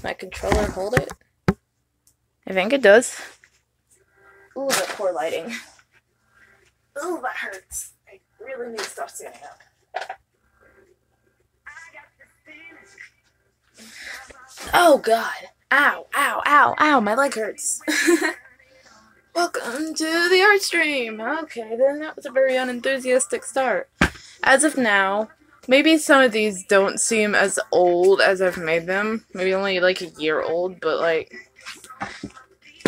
my controller hold it? I think it does. Ooh, the poor lighting. Ooh, that hurts. I really need to stop standing up. Oh, God. Ow, ow, ow, ow, my leg hurts. Welcome to the art stream. Okay, then that was a very unenthusiastic start. As of now, maybe some of these don't seem as old as I've made them. Maybe only like a year old, but like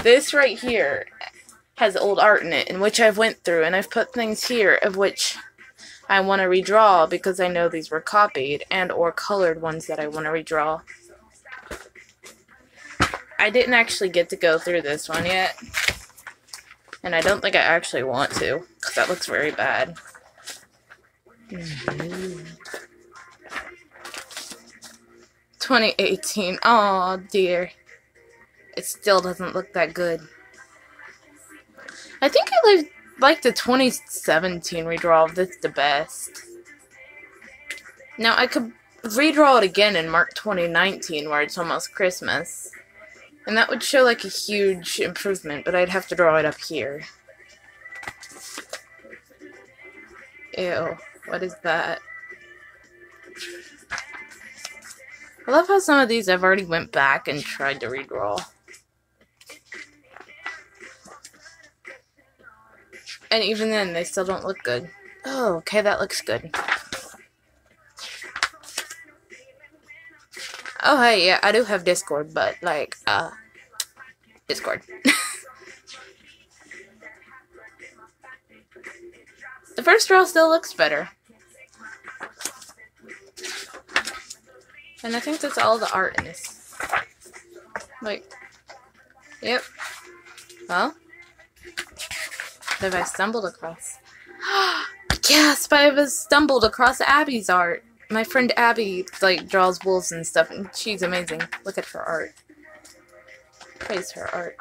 this right here has old art in it, in which I've went through, and I've put things here of which I want to redraw because I know these were copied and or colored ones that I want to redraw. I didn't actually get to go through this one yet, and I don't think I actually want to, because that looks very bad. 2018. Oh dear. It still doesn't look that good. I think I like the 2017 redraw of this the best. Now I could redraw it again and mark 2019 where it's almost Christmas. And that would show like a huge improvement, but I'd have to draw it up here. Ew, what is that? I love how some of these I've already went back and tried to redraw. And even then, they still don't look good. Oh, okay, that looks good. Oh, hey, yeah, I do have Discord, but, like, Discord. The first draw still looks better. And I think that's all the art in this. Like, yep. Well, what have I stumbled across? Gasp! I have stumbled across Abby's art. My friend Abby, like, draws wolves and stuff, and she's amazing. Look at her art. Praise her art.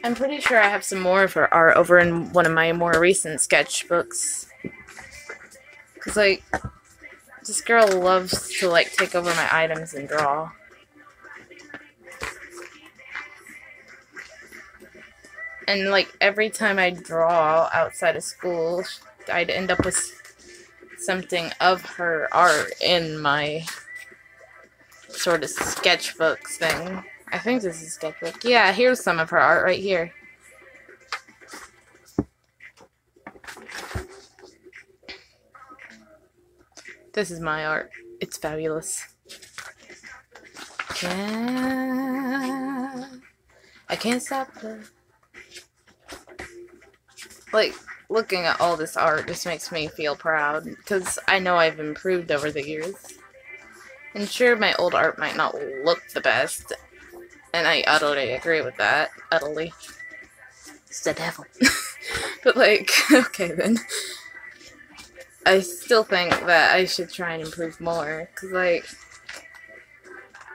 I'm pretty sure I have some more of her art over in one of my more recent sketchbooks. Because, like, this girl loves to, like, take over my items and draw. And, like, every time I draw outside of school, I'd end up with something of her art in my sort of sketchbook thing. I think this is a sketchbook. Yeah, here's some of her art right here. This is my art. It's fabulous. I can't stop her. Like, looking at all this art just makes me feel proud, because I know I've improved over the years. And sure, my old art might not look the best, and I utterly agree with that. Utterly. It's the devil. But, like, okay then. I still think that I should try and improve more, because, like,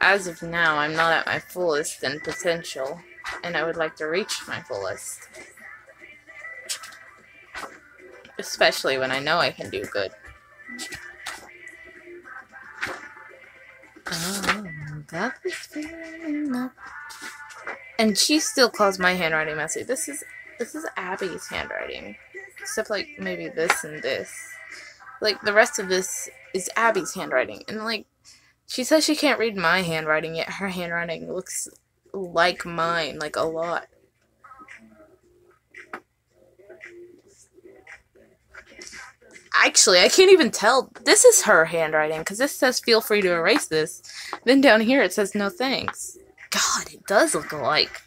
as of now, I'm not at my fullest in potential, and I would like to reach my fullest. Especially when I know I can do good. Oh, that was fair. And she still calls my handwriting messy. This is Abby's handwriting. Except, like, maybe this and this. Like, the rest of this is Abby's handwriting. And, like, she says she can't read my handwriting, yet her handwriting looks like mine, like, a lot. Actually, I can't even tell. This is her handwriting, because this says, feel free to erase this. Then down here it says, no thanks. God, it does look alike.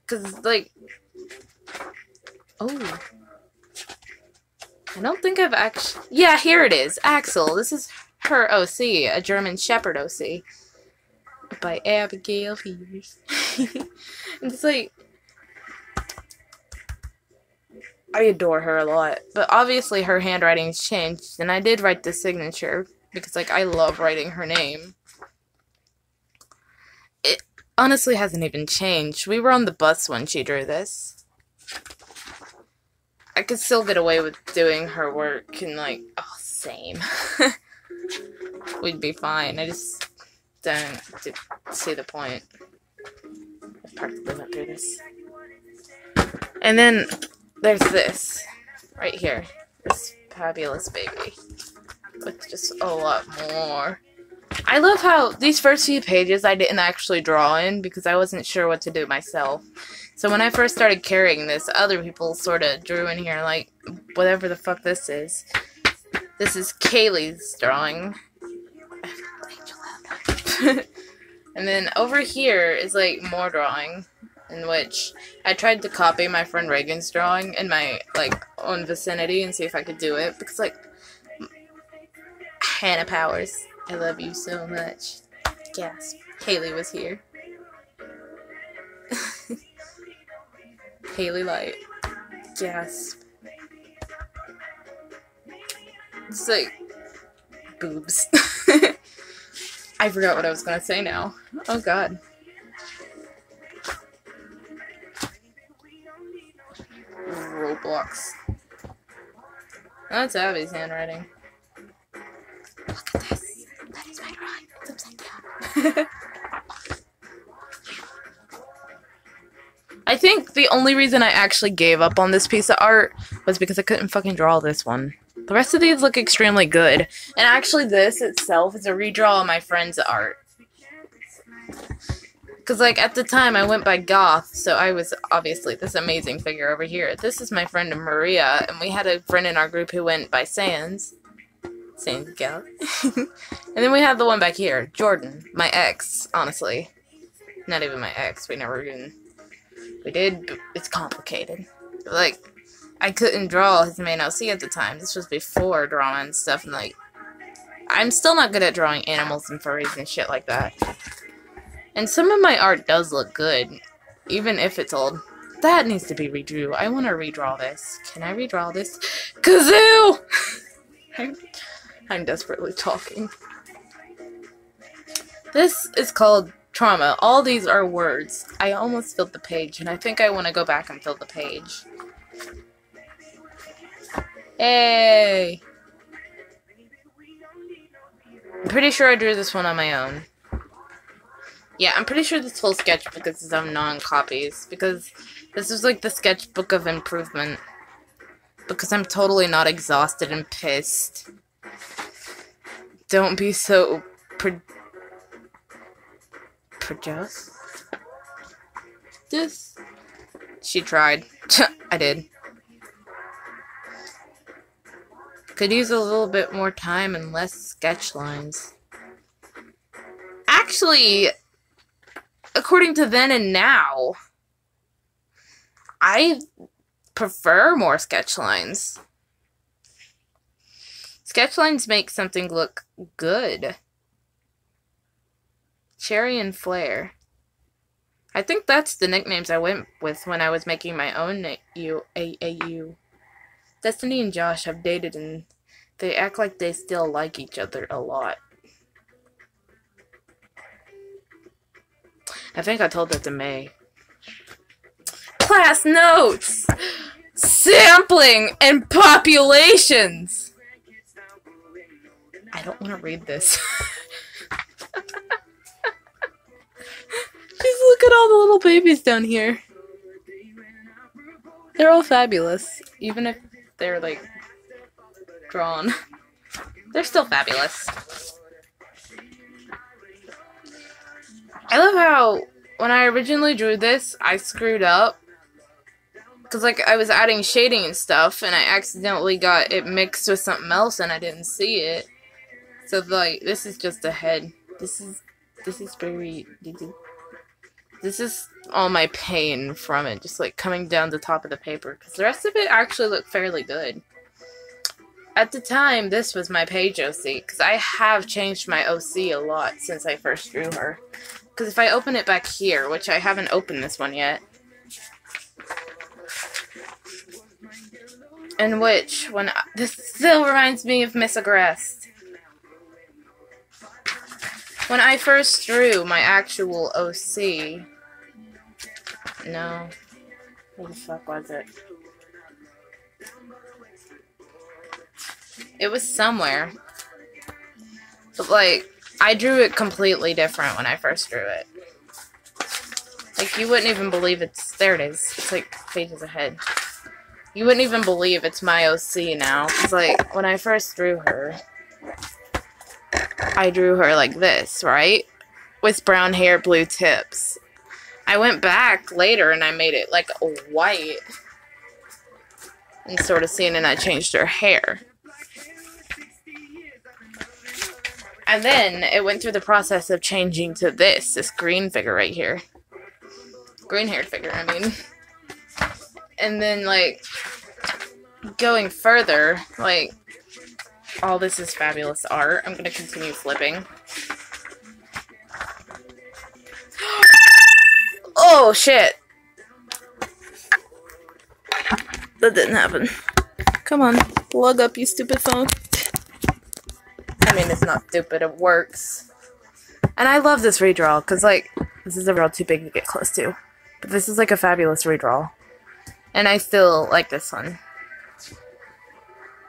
Because, like... Oh. I don't think I've actually... Yeah, here it is. Axel. This is her OC, a German Shepherd OC. By Abigail Peters. It's like... I adore her a lot, but obviously her handwriting's changed, and I did write the signature, because, like, I love writing her name. It honestly hasn't even changed. We were on the bus when she drew this. I could still get away with doing her work, and, like, oh, same. we'd be fine. I just don't see the point of practically went through this. And then there's this right here. This fabulous baby with just a lot more. I love how these first few pages I didn't actually draw in because I wasn't sure what to do myself. So when I first started carrying this, other people sort of drew in here, like, whatever the fuck this is. This is Kaylee's drawing. And then over here is, like, more drawing, in which I tried to copy my friend Reagan's drawing in my, like, own vicinity and see if I could do it. Because, like, Hannah Powers, I love you so much. Gasp. Haley was here. Haley Light. Gasp. It's like boobs. I forgot what I was gonna say now. Oh god. Roblox. That's Abby's handwriting. Look at this. That is my drawing. It's upside down. I think the only reason I actually gave up on this piece of art was because I couldn't fucking draw this one. The rest of these look extremely good. And actually this itself is a redraw of my friend's art. Because, like, at the time I went by Goth, so I was obviously this amazing figure over here. This is my friend Maria, and we had a friend in our group who went by Sans. Sans Goth. And then we have the one back here, Jordan, my ex, honestly. Not even my ex, we never even... We did, but it's complicated. Like, I couldn't draw his main OC at the time. This was before drawing stuff, and, like, I'm still not good at drawing animals and furries and shit like that. And some of my art does look good, even if it's old. That needs to be redrew. I want to redraw this. Can I redraw this? Kazoo! I'm desperately talking. This is called Trauma. All these are words. I almost filled the page, and I think I want to go back and fill the page. Hey! I'm pretty sure I drew this one on my own. Yeah, I'm pretty sure this whole sketchbook is its own non-copies, because this is like the sketchbook of improvement. Because I'm totally not exhausted and pissed. Don't be so just this. She tried. I did. Could use a little bit more time and less sketch lines. Actually, according to then and now, I prefer more sketch lines. Sketch lines make something look good. Cherry and Flare. I think that's the nicknames I went with when I was making my own AAU. Destiny and Josh have dated and they act like they still like each other a lot. I think I told that to May. Class notes! Sampling and populations! I don't want to read this. Just look at all the little babies down here. They're all fabulous. Even if they're, like, drawn. They're still fabulous. I love how, when I originally drew this, I screwed up. Because, like, I was adding shading and stuff, and I accidentally got it mixed with something else, and I didn't see it. So, like, this is just a head. This is very... This is all my pain from it, just, like, coming down the top of the paper. Because the rest of it actually looked fairly good. At the time, this was my page OC, because I have changed my OC a lot since I first drew her. Because if I open it back here, which I haven't opened this one yet, in which, this still reminds me of Miss Agrest. When I first drew my actual OC, no, where the fuck was it? It was somewhere. But, like, I drew it completely different when I first drew it. Like, you wouldn't even believe it's... There it is. It's, like, pages ahead. You wouldn't even believe it's my OC now. It's like, when I first drew her, I drew her like this, right? With brown hair, blue tips. I went back later and I made it, like, white. And sort of seen, and I changed her hair. And then it went through the process of changing to this green figure right here. Green-haired figure, I mean. And then, like, going further, like, all this is fabulous art. I'm going to continue flipping. Oh, shit. That didn't happen. Come on, plug up, you stupid phone. I mean, it's not stupid, it works. And I love this redraw, because, like, this is a redraw too big to get close to. But this is, like, a fabulous redraw. And I still like this one.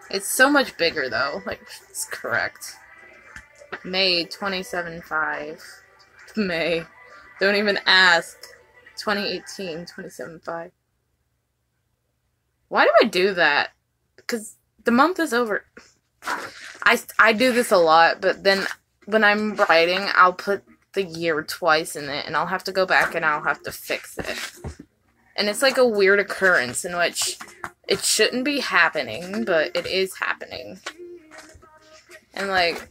It's so much bigger, though. Like, it's correct. May 27.5. May. Don't even ask. 2018, 27.5. Why do I do that? Because the month is over. I do this a lot, but then when I'm writing, I'll put the year twice in it, and I'll have to go back and I'll have to fix it. And it's like a weird occurrence in which it shouldn't be happening, but it is happening. And, like,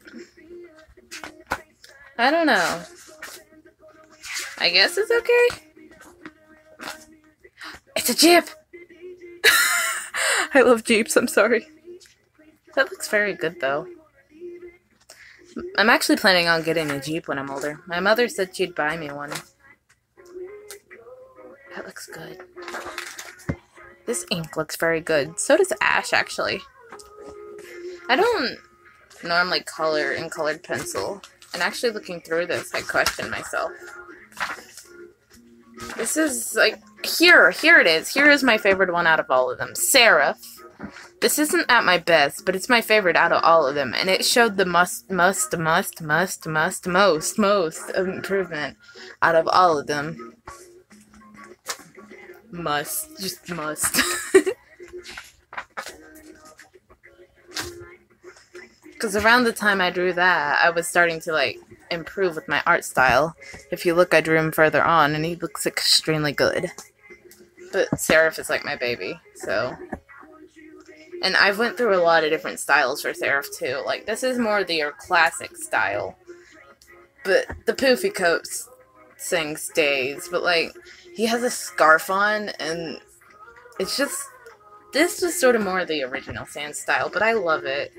I don't know. I guess it's okay. It's a Jeep! I love Jeeps, I'm sorry. That looks very good, though. I'm actually planning on getting a Jeep when I'm older. My mother said she'd buy me one. That looks good. This ink looks very good. So does Ash, actually. I don't normally color in colored pencil. And actually looking through this, I question myself. This is, like, here it is. Here is my favorite one out of all of them. Seraph. This isn't at my best, but it's my favorite out of all of them. And it showed the most improvement out of all of them. Just must. Because around the time I drew that, I was starting to, like, improve with my art style. If you look, I drew him further on, and he looks extremely good. But Seraph is, like, my baby, so... And I've went through a lot of different styles for Seraph, too. Like, this is more the classic style. But the poofy coat thing stays. But, like, he has a scarf on, and it's just... This was sort of more the original Sans style, but I love it.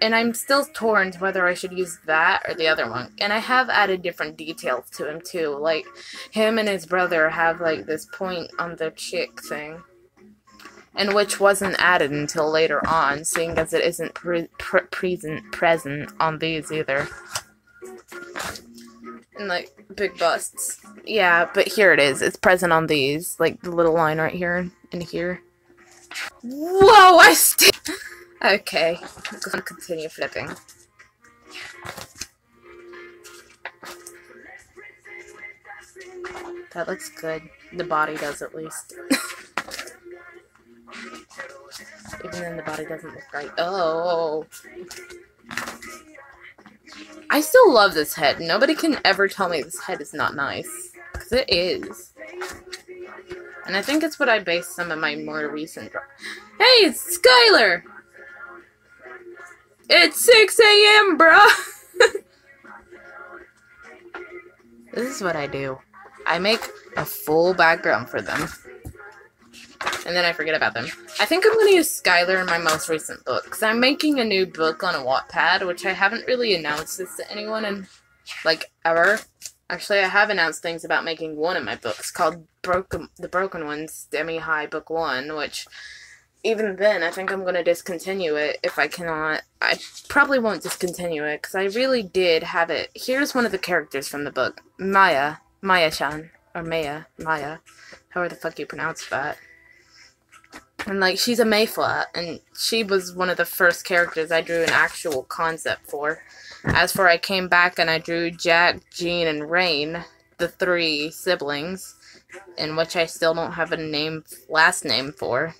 And I'm still torn to whether I should use that or the other one. And I have added different details to him, too. Like, him and his brother have, like, this point on the chick thing. And which wasn't added until later on, seeing as it isn't present on these either. And, like, big busts. Yeah, but here it is. It's present on these. Like, the little line right here and here. Whoa, Okay, I'm going to continue flipping. That looks good. The body does, at least. Even then, the body doesn't look right. Oh. I still love this head. Nobody can ever tell me this head is not nice. Because it is. And I think it's what I based some of my more recent drawings. Hey, it's Skylar! It's 6 a.m., bruh! This is what I do. I make a full background for them. And then I forget about them. I think I'm going to use Skylar in my most recent book. Because I'm making a new book on a Wattpad, which I haven't really announced this to anyone in, like, ever. Actually, I have announced things about making one of my books called The Broken Ones, Demi-High Book 1, which, even then, I think I'm going to discontinue it if I cannot. I probably won't discontinue it, because I really did have it. Here's one of the characters from the book. Maya-chan. Or Maya. However the fuck you pronounce that. And, like, she's a Mayfla, and she was one of the first characters I drew an actual concept for. As for I came back and I drew Jack, Jean, and Rain, the 3 siblings, in which I still don't have a last name for.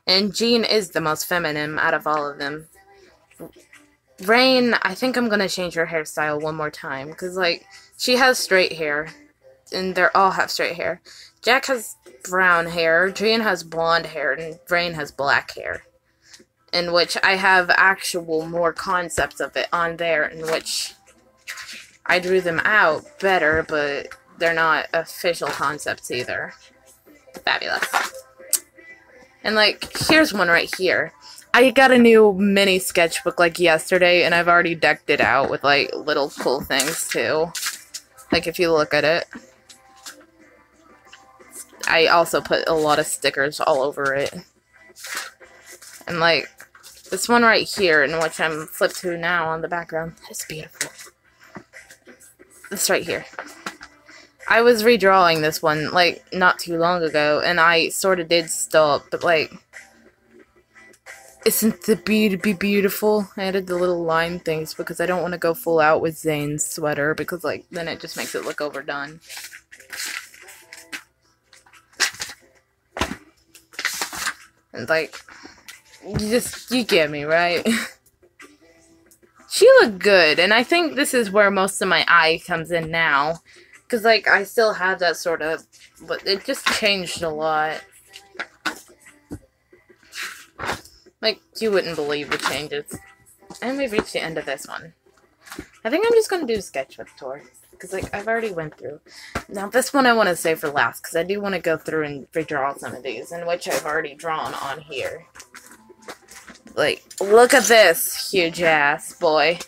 And Jean is the most feminine out of all of them. Rain, I think I'm gonna change her hairstyle one more time, because, like, she has straight hair, and they all have straight hair. Jack has brown hair, Jean has blonde hair, and Rain has black hair. In which I have actual more concepts of it on there, in which I drew them out better, but they're not official concepts either. Fabulous. And, like, here's one right here. I got a new mini sketchbook, like, yesterday, and I've already decked it out with, like, little cool things, too. Like, if you look at it. I also put a lot of stickers all over it. And, like, this one right here, in which I'm flipped to now on the background, is beautiful. This right here. I was redrawing this one, like, not too long ago, and I sort of did stop, but, like, isn't the beauty beautiful? I added the little line things because I don't want to go full out with Zane's sweater, because, like, then it just makes it look overdone. And, like, you get me, right? She looked good, and I think this is where most of my eye comes in now. Because, like, I still have that sort of, but it just changed a lot. Like, you wouldn't believe the changes. And we've reached the end of this one. I think I'm just going to do a sketchbook tour. Because, like, I've already went through. Now, this one I want to save for last. Because I do want to go through and redraw some of these. In which I've already drawn on here. Like, look at this huge ass boy.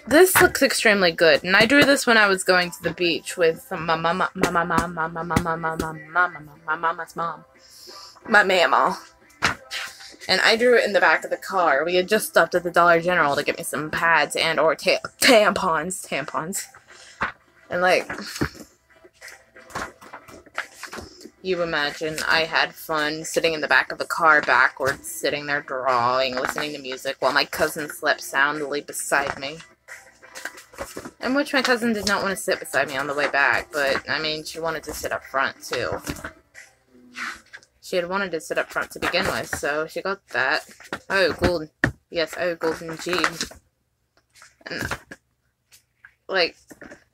This looks extremely good. And I drew this when I was going to the beach with my mama's mom. My mama. And I drew it in the back of the car. We had just stopped at the Dollar General to get me some pads and or tampons. And, like, you imagine I had fun sitting in the back of the car backwards, sitting there drawing, listening to music, while my cousin slept soundly beside me. In which my cousin did not want to sit beside me on the way back, but, I mean, she wanted to sit up front, too. She had wanted to sit up front to begin with, so she got that. Oh, golden. Yes, oh, golden Jeep. And, like,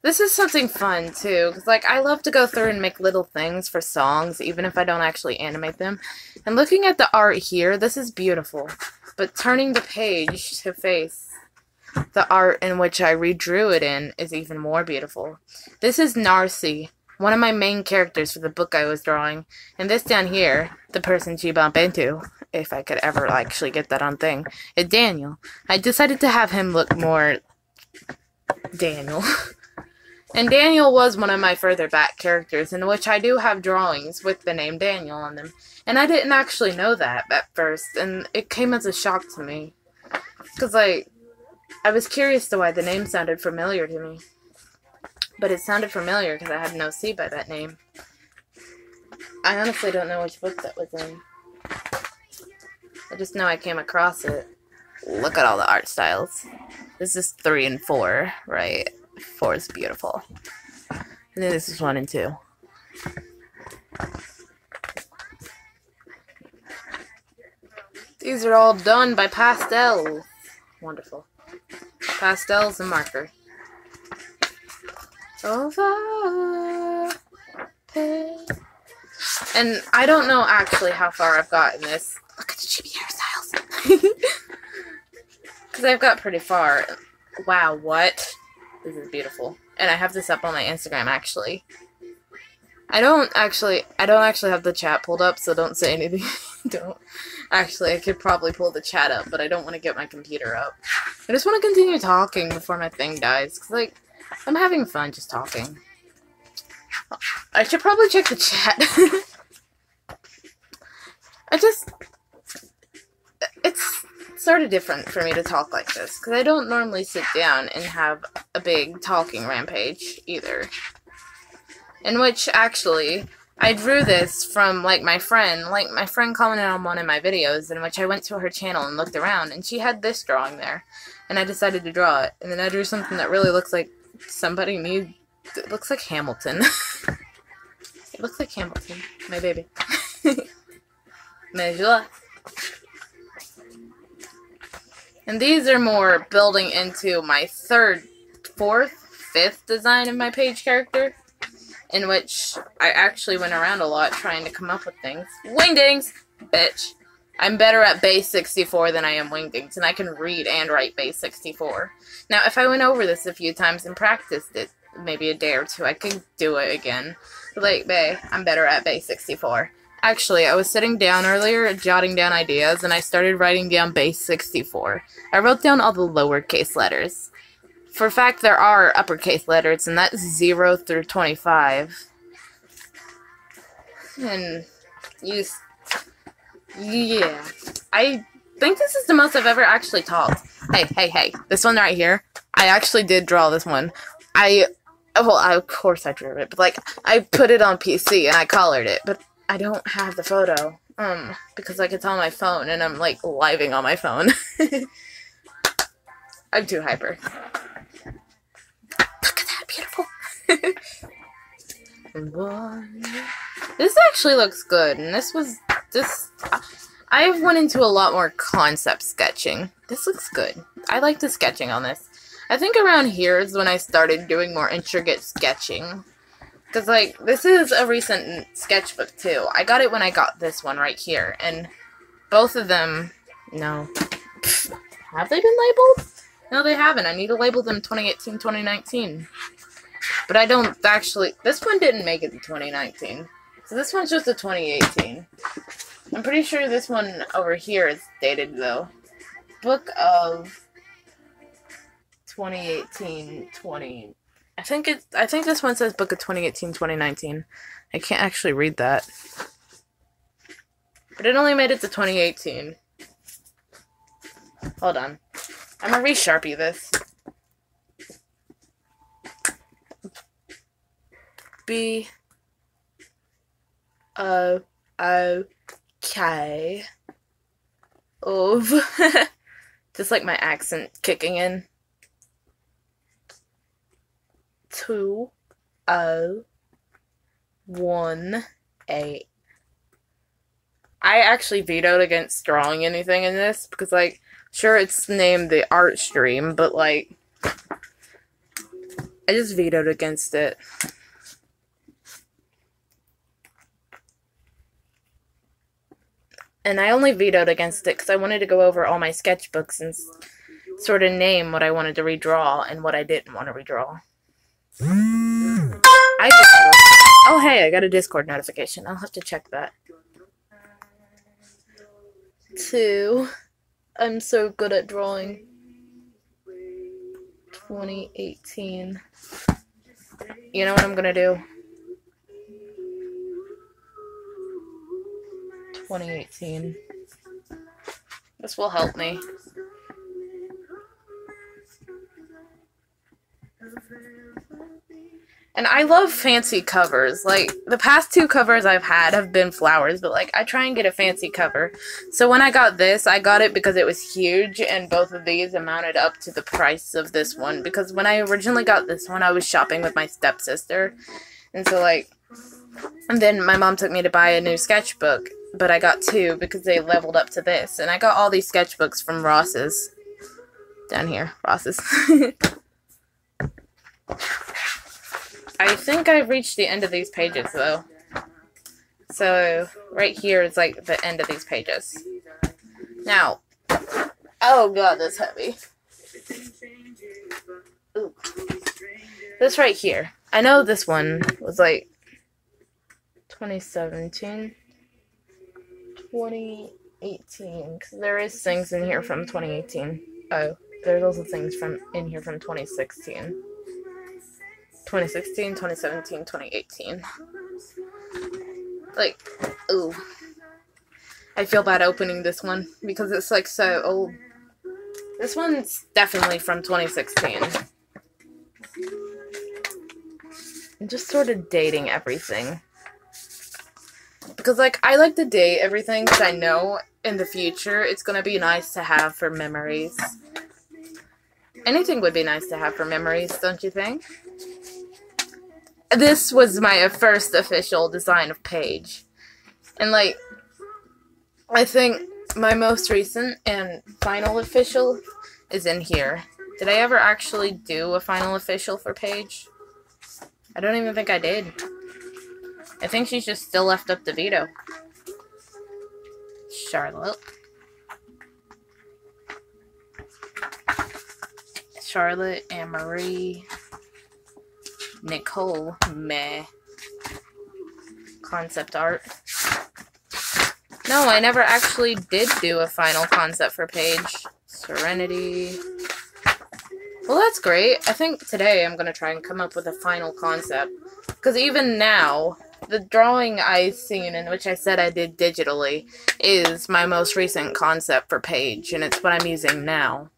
this is something fun, too, because, like, I love to go through and make little things for songs, even if I don't actually animate them. And looking at the art here, this is beautiful. But turning the page to face the art in which I redrew it in is even more beautiful. This is Narcy, one of my main characters for the book I was drawing. And this down here, the person she bump into, if I could ever actually get that on thing, is Daniel. I decided to have him look more Daniel. And Daniel was one of my further back characters, in which I do have drawings with the name Daniel on them. And I didn't actually know that at first, and it came as a shock to me. Because, like, I was curious to why the name sounded familiar to me. But it sounded familiar because I had no C by that name. I honestly don't know which book that was in. I just know I came across it. Look at all the art styles. This is 3 and 4, right? 4 is beautiful. And then this is 1 and 2. These are all done by pastels. Wonderful. Pastels and marker. Over. And I don't know actually how far I've gotten this. Look at the chibi hairstyles. Because I've got pretty far. Wow, what? This is beautiful. And I have this up on my Instagram, actually. I don't actually have the chat pulled up, so don't say anything. Don't. Actually, I could probably pull the chat up, but I don't want to get my computer up. I just want to continue talking before my thing dies. Because, like, I'm having fun just talking. I should probably check the chat. It's sort of different for me to talk like this. Because I don't normally sit down and have a big talking rampage, either. in which actually I drew this from my friend commented on one of my videos, in which I went to her channel and looked around, and she had this drawing there, and I decided to draw it, and then I drew something that really looks like it looks like Hamilton. It looks like Hamilton, my baby. Mais joie. And these are more building into my third, fourth, fifth design of my page character, in which I actually went around a lot trying to come up with things. Wingdings! Bitch. I'm better at base 64 than I am wingdings, and I can read and write base 64. Now, if I went over this a few times and practiced it, maybe a day or two, I could do it again. But bae, I'm better at base 64. Actually, I was sitting down earlier, jotting down ideas, and I started writing down base 64. I wrote down all the lowercase letters. For a fact, there are uppercase letters, and that's 0 through 25. And yeah. I think this is the most I've ever actually talked. Hey. This one right here, I actually did draw this one. Of course I drew it, but I put it on PC and I colored it, but I don't have the photo, because it's on my phone, and I'm living on my phone. I'm too hyper. Look at that, beautiful. This actually looks good, and I went into a lot more concept sketching. This looks good. I like the sketching on this. I think around here is when I started doing more intricate sketching. Because, this is a recent sketchbook, too. I got it when I got this one right here. And both of them... No. Have they been labeled? No, they haven't. I need to label them 2018, 2019. But I don't actually... This one didn't make it to 2019. So this one's just a 2018. I'm pretty sure this one over here is dated, though. Book of 2018, 20... I think this one says book of 2018, 2019. I can't actually read that. But it only made it to 2018. Hold on. I'm gonna re-Sharpie this. B-O-O-K. Of. Just my accent kicking in. 2018. I actually vetoed against drawing anything in this because, sure, it's named the art stream, but, I just vetoed against it. And I only vetoed against it because I wanted to go over all my sketchbooks and sort of name what I wanted to redraw and what I didn't want to redraw. Oh, hey, I got a Discord notification. I'll have to check that. 2. I'm so good at drawing. 2018. You know what I'm gonna do? 2018. This will help me. And I love fancy covers. The past 2 covers I've had have been flowers, but, I try and get a fancy cover. So when I got this, I got it because it was huge, and both of these amounted up to the price of this one. Because when I originally got this one, I was shopping with my stepsister. And so, and then my mom took me to buy a new sketchbook, but I got 2 because they leveled up to this. And I got all these sketchbooks from Ross's. Down here, Ross's. I think I've reached the end of these pages, though. So, right here is, the end of these pages. Now, oh god, that's heavy. Ooh. This right here. I know this one was, 2017, 2018, because there is things in here from 2018. Oh, there's also things in here from 2016. 2016, 2017, 2018. Ooh. I feel bad opening this one because it's so old. This one's definitely from 2016. I'm just sort of dating everything. Because, like, I like to date everything because I know in the future it's going to be nice to have for memories. Anything would be nice to have for memories, don't you think? This was my first official design of Paige. And, like, I think my most recent and final official is in here. Did I ever actually do a final official for Paige? I don't even think I did. I think she's just still left up to veto. Charlotte. Charlotte, Anne-Marie, Nicole, meh. Concept art. No, I never actually did do a final concept for Paige. Serenity. Well, that's great. I think today I'm going to try and come up with a final concept. Because even now, the drawing I seen, in which I said I did digitally, is my most recent concept for Paige, and it's what I'm using now.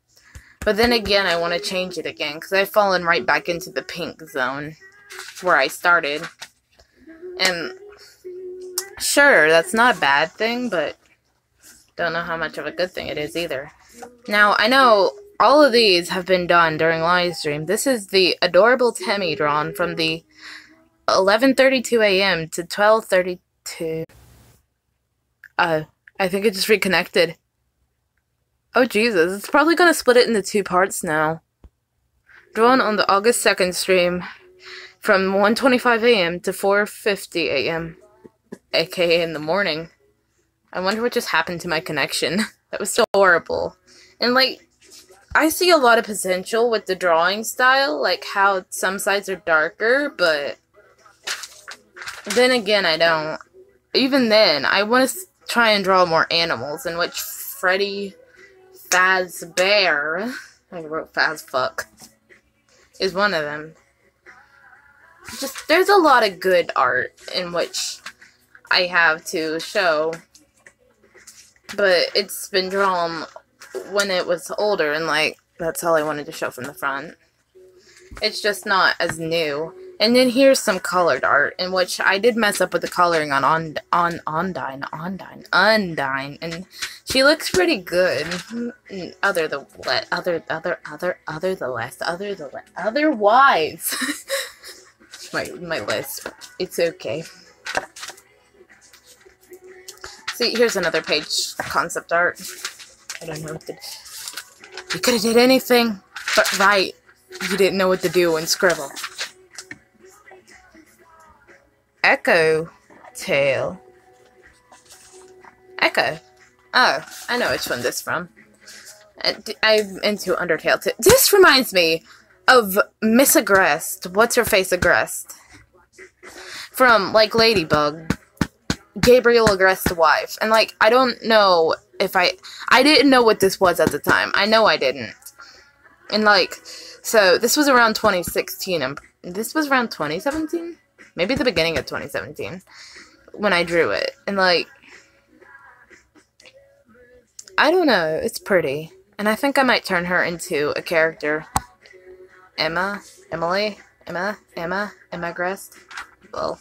But then again, I want to change it again, because I've fallen right back into the pink zone, where I started. And, sure, that's not a bad thing, but don't know how much of a good thing it is either. Now, I know all of these have been done during live stream. This is the adorable Temmie drawn from the 11:32 a.m. to 12:32. I think it just reconnected. Oh, Jesus. It's probably going to split it into 2 parts now. Drawn on the August 2nd stream from 1:25 a.m. to 4:50 a.m. aka in the morning. I wonder what just happened to my connection. That was so horrible. And, like, I see a lot of potential with the drawing style, like how some sides are darker, but then again, I don't. Even then, I want to try and draw more animals, in which Freddy Fazbear, I wrote Fazfuck, is one of them. Just, there's a lot of good art in which I have to show, but it's been drawn when it was older, and, like, that's all I wanted to show from the front. It's just not as new. And then here's some colored art, in which I did mess up with the coloring on Undine, and she looks pretty good. Otherwise, my list. It's okay. See, here's another page concept art. I don't know what to do. You could have did anything but write. You didn't know what to do and scribble. Echo Tail. Echo. Oh, I know which one this is from. I'm into Undertale too. This reminds me of Miss Agrest. What's her face Agrest? From, like, Ladybug. Gabriel Agrest's wife. And, like, I don't know if I didn't know what this was at the time. I know I didn't. And, like, so this was around 2016. And this was around 2017? Maybe the beginning of 2017 when I drew it. And, like, I don't know. It's pretty. And I think I might turn her into a character. Emma Agrest. Well,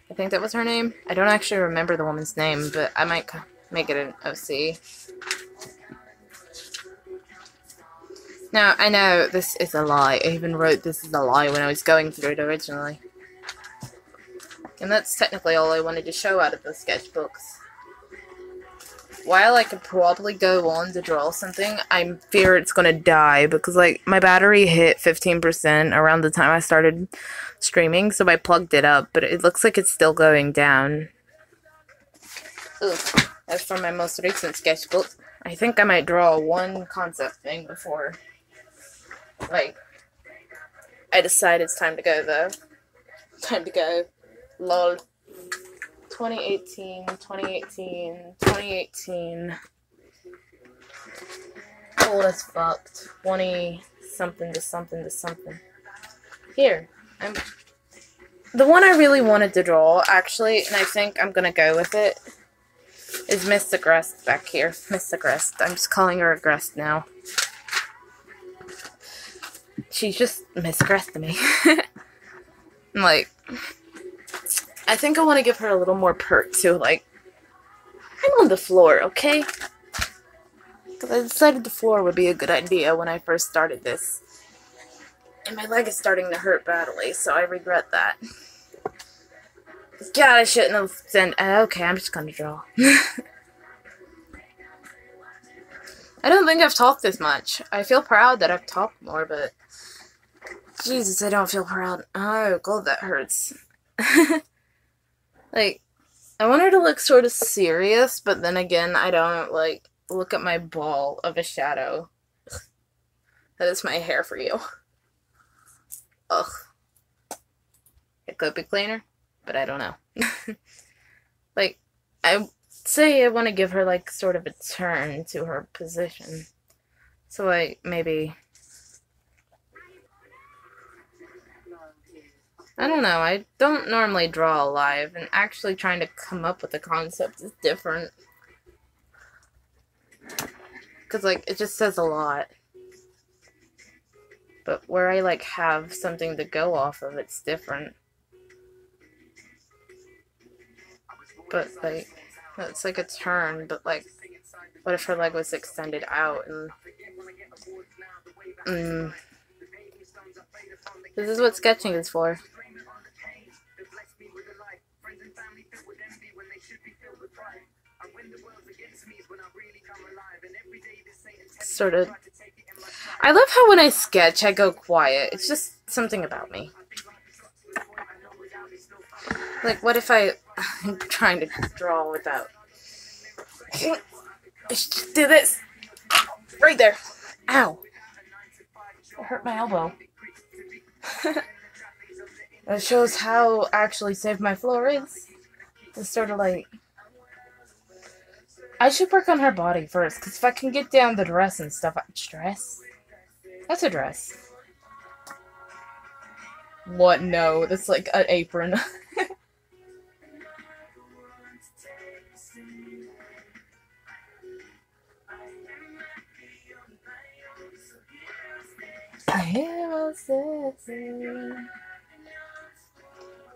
I think that was her name. I don't actually remember the woman's name, but I might make it an OC. Now, I know this is a lie. I even wrote this is a lie when I was going through it originally. And that's technically all I wanted to show out of the sketchbooks. While I could probably go on to draw something, I fear it's going to die because, like, my battery hit 15% around the time I started streaming, so I plugged it up, but it looks like it's still going down. Ugh. That's from my most recent sketchbook. I think I might draw one concept thing before, like, I decide it's time to go, though. Time to go. Lol. 2018. Old as fuck. 20-something to something to something. Here. The one I really wanted to draw, actually, and I think I'm gonna go with it, is Miss Agrest back here. Miss Agrest. I'm just calling her Agrest now. She's just Miss Agrest to me. Like, I think I want to give her a little more perk too. Like, I'm on the floor, okay? Because I decided the floor would be a good idea when I first started this. And my leg is starting to hurt badly, so I regret that. God, I shouldn't have sent. Okay, I'm just gonna draw. I don't think I've talked this much. I feel proud that I've talked more, but Jesus, I don't feel proud. Oh, God, that hurts. Like, I want her to look sort of serious, but then again, I don't, like, look at my ball of a shadow. That is my hair for you. Ugh. It could be cleaner, but I don't know. Like, I say I want to give her, like, sort of a turn to her position. So, like, maybe... I don't know, I don't normally draw live, and actually trying to come up with a concept is different. Because, like, it just says a lot. But where I, like, have something to go off of, it's different. But, like, it's like a turn, but, like, what if her leg was extended out and... This is what sketching is for. Sort of. I love how when I sketch, I go quiet. It's just something about me. Like, what if I'm trying to draw without... Do this! Right there! Ow! It hurt my elbow. That shows how actually safe my floor is. It's sort of like... I should work on her body first, because if I can get down the dress and stuff... Dress? That's a dress. What? No, that's like an apron.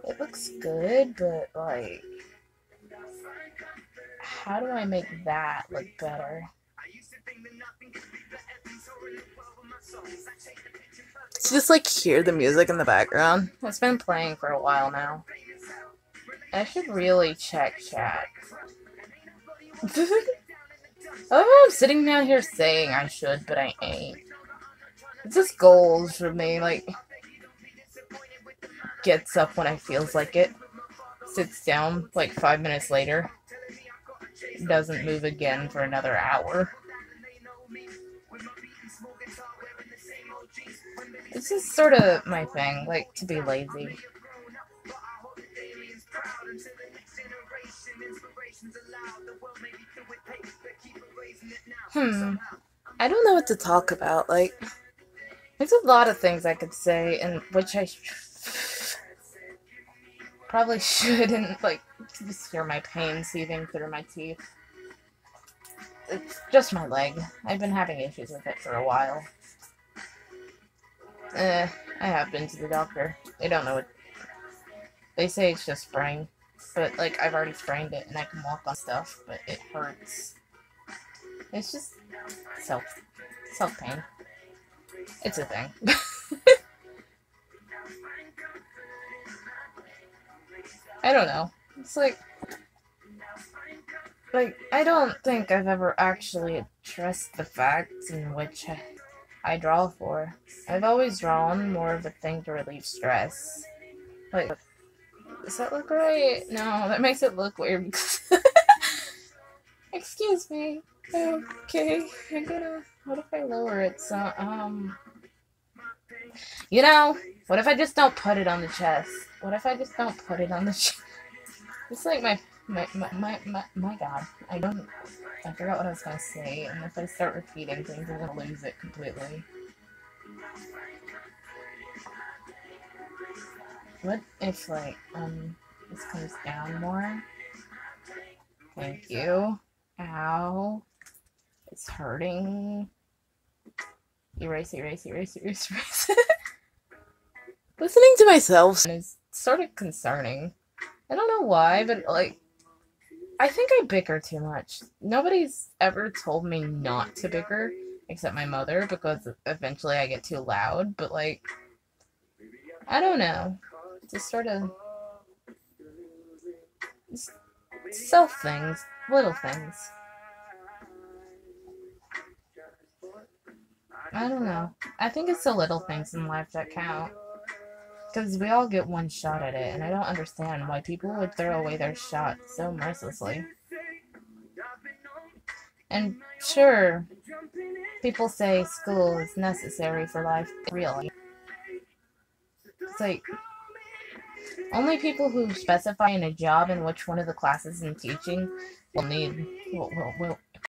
It looks good, but like... How do I make that look better? Just like hear the music in the background. It's been playing for a while now. I should really check chat. Oh, I'm sitting down here saying I should, but I ain't. It's just goals for me, like... Gets up when I feels like it. Sits down like 5 minutes later. Doesn't move again for another hour. This is sort of my thing, like, to be lazy. I don't know what to talk about, like... There's a lot of things I could say, and which I probably shouldn't, like, just hear my pain seething through my teeth. It's just my leg. I've been having issues with it for a while. I have been to the doctor. They don't know what... They say it's just sprain. But, like, I've already sprained it, and I can walk on stuff, but it hurts. It's just self-pain. It's a thing. I don't know. It's like, I don't think I've ever actually addressed the facts in which I draw for. I've always drawn more of a thing to relieve stress. Like, does that look right? No, that makes it look weird. Excuse me. Okay, I'm gonna... What if I lower it? So, you know, what if I just don't put it on the chest? What if I just don't put it on the chest? It's like my god. I forgot what I was gonna say, and if I start repeating things, I'm gonna lose it completely. What if, like, this comes down more? Thank you. Ow. It's hurting. Erase, erase, erase, erase, erase. Listening to myself is sort of concerning. I don't know why, but like, I think I bicker too much. Nobody's ever told me not to bicker, except my mother, because eventually I get too loud, but like, I don't know. Just sort of self things, little things. I don't know. I think it's the little things in life that count. Because we all get one shot at it, and I don't understand why people would throw away their shot so mercilessly. And sure, people say school is necessary for life. Really. It's like, only people who specify in a job in which one of the classes in teaching will